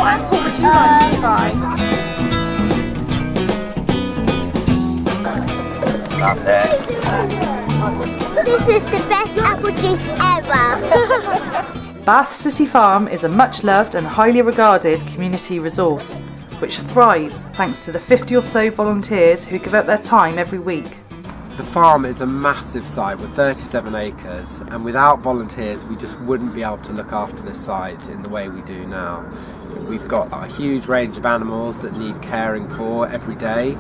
What apple would you like to try? That's it. This is the best apple juice ever. Bath City Farm is a much loved and highly regarded community resource, which thrives thanks to the 50 or so volunteers who give up their time every week. The farm is a massive site with 37 acres, and without volunteers we just wouldn't be able to look after this site in the way we do now. We've got a huge range of animals that need caring for every day.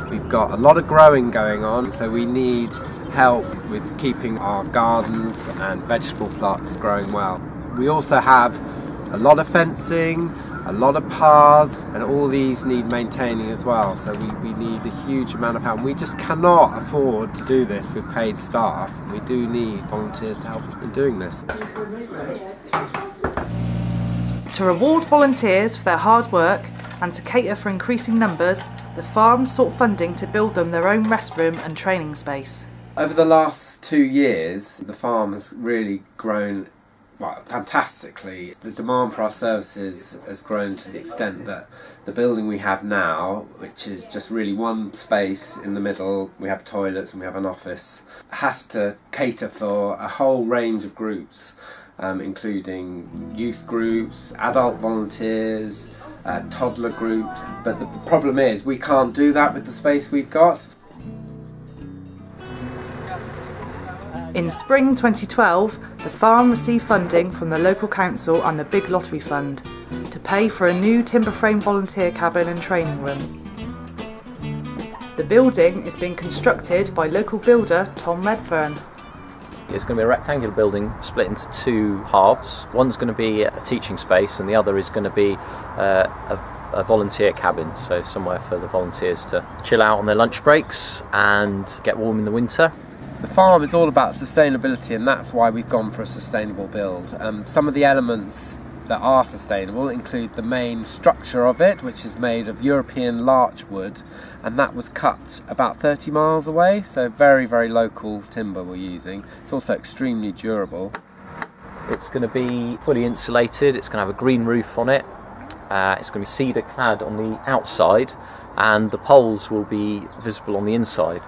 We've got a lot of growing going on, so we need help with keeping our gardens and vegetable plots growing well. We also have a lot of fencing, a lot of paths, and all these need maintaining as well, so we need a huge amount of help. We just cannot afford to do this with paid staff. We do need volunteers to help us in doing this. To reward volunteers for their hard work and to cater for increasing numbers, the farm sought funding to build them their own restroom and training space. Over the last 2 years, the farm has really grown fantastically. The demand for our services has grown to the extent that the building we have now, which is just really one space in the middle, we have toilets and we have an office, has to cater for a whole range of groups, including youth groups, adult volunteers, toddler groups. But the problem is we can't do that with the space we've got. In spring 2012, the farm received funding from the local council and the Big Lottery Fund to pay for a new timber frame volunteer cabin and training room. The building is being constructed by local builder Tom Redfern. It's going to be a rectangular building split into 2 halves. One's going to be a teaching space and the other is going to be a volunteer cabin, so somewhere for the volunteers to chill out on their lunch breaks and get warm in the winter. The farm is all about sustainability, and that's why we've gone for a sustainable build. Some of the elements that are sustainable include the main structure of it, which is made of European larch wood, and that was cut about 30 miles away, so very, very local timber we're using. It's also extremely durable. It's going to be fully insulated, it's going to have a green roof on it, it's going to be cedar clad on the outside, and the poles will be visible on the inside.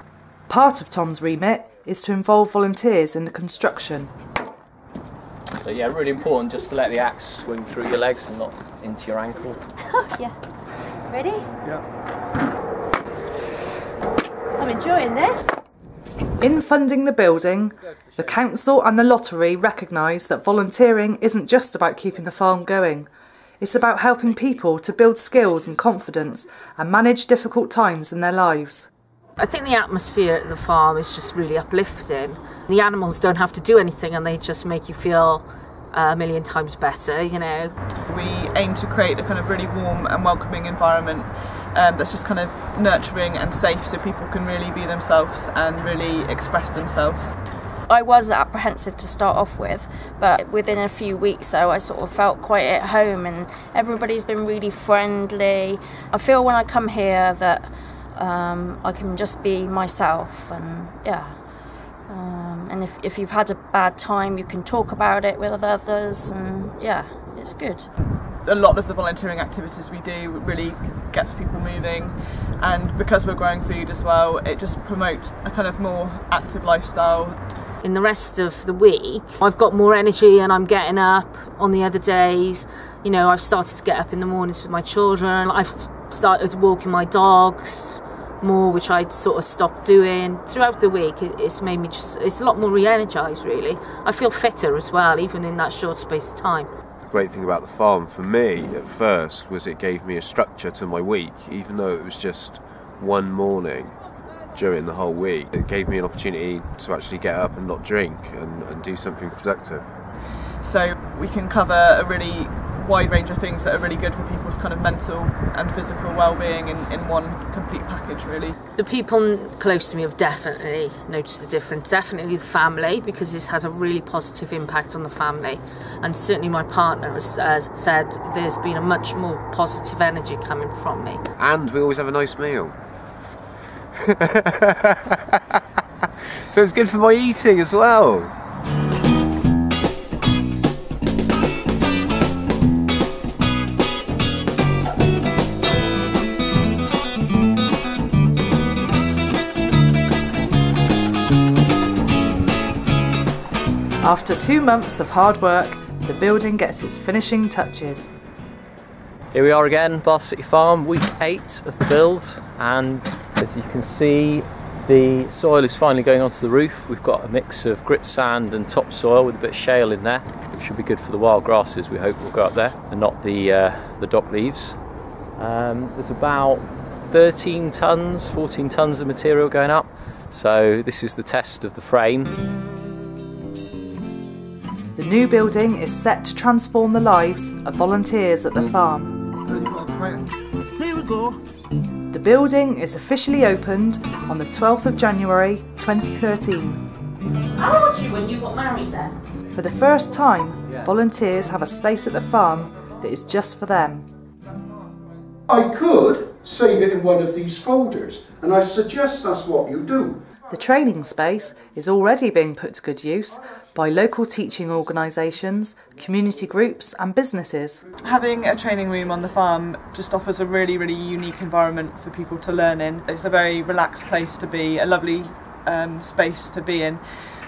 Part of Tom's remit is to involve volunteers in the construction. So yeah, really important just to let the axe swing through your legs and not into your ankle. Yeah. Ready? Yeah. I'm enjoying this. In funding the building, the council and the lottery recognise that volunteering isn't just about keeping the farm going. It's about helping people to build skills and confidence and manage difficult times in their lives. I think the atmosphere at the farm is just really uplifting. The animals don't have to do anything and they just make you feel a million times better, you know. We aim to create a kind of really warm and welcoming environment that's just kind of nurturing and safe, so people can really be themselves and really express themselves. I was apprehensive to start off with, but within a few weeks though I sort of felt quite at home, and everybody's been really friendly. I feel when I come here that I can just be myself, and yeah. And if you've had a bad time, you can talk about it with others, and yeah, it's good. A lot of the volunteering activities we do really gets people moving, and because we're growing food as well, it just promotes a kind of more active lifestyle. In the rest of the week, I've got more energy and I'm getting up on the other days. You know, I've started to get up in the mornings with my children. I've started walking my dogs more, which I'd sort of stopped doing. Throughout the week, it's made me it's a lot more re-energised, really. I feel fitter as well, even in that short space of time. The great thing about the farm for me at first was it gave me a structure to my week, even though it was just one morning during the whole week. It gave me an opportunity to actually get up and not drink and do something productive. So we can cover a really wide range of things that are really good for people's kind of mental and physical well-being in one complete package, really. The people close to me have definitely noticed the difference. Definitely the family, because this has a really positive impact on the family, and certainly my partner has said there's been a much more positive energy coming from me. And we always have a nice meal. So it's good for my eating as well. After 2 months of hard work, the building gets its finishing touches. Here we are again, Bath City Farm, week 8 of the build, and as you can see, the soil is finally going onto the roof. We've got a mix of grit sand and topsoil with a bit of shale in there, which should be good for the wild grasses we hope will go up there, and not the dock leaves. There's about 13 tonnes, 14 tonnes of material going up, so this is the test of the frame. The new building is set to transform the lives of volunteers at the farm. Here we go. The building is officially opened on the 12th of January 2013. How old were you when you got married then? For the first time, volunteers have a space at the farm that is just for them. I could save it in one of these folders, and I suggest that's what you do. The training space is already being put to good use by local teaching organisations, community groups and businesses. Having a training room on the farm just offers a really, really unique environment for people to learn in. It's a very relaxed place to be, a lovely space to be in,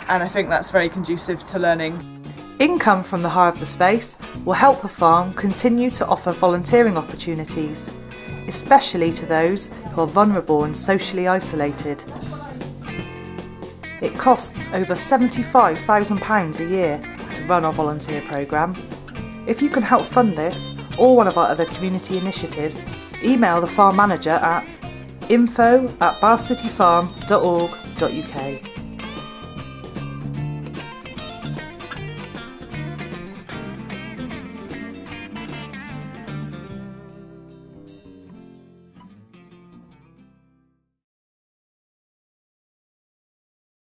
and I think that's very conducive to learning. Income from the hire of the space will help the farm continue to offer volunteering opportunities, especially to those who are vulnerable and socially isolated. It costs over £75,000 a year to run our volunteer programme. If you can help fund this or one of our other community initiatives, email the farm manager at info@bathcityfarm.org.uk.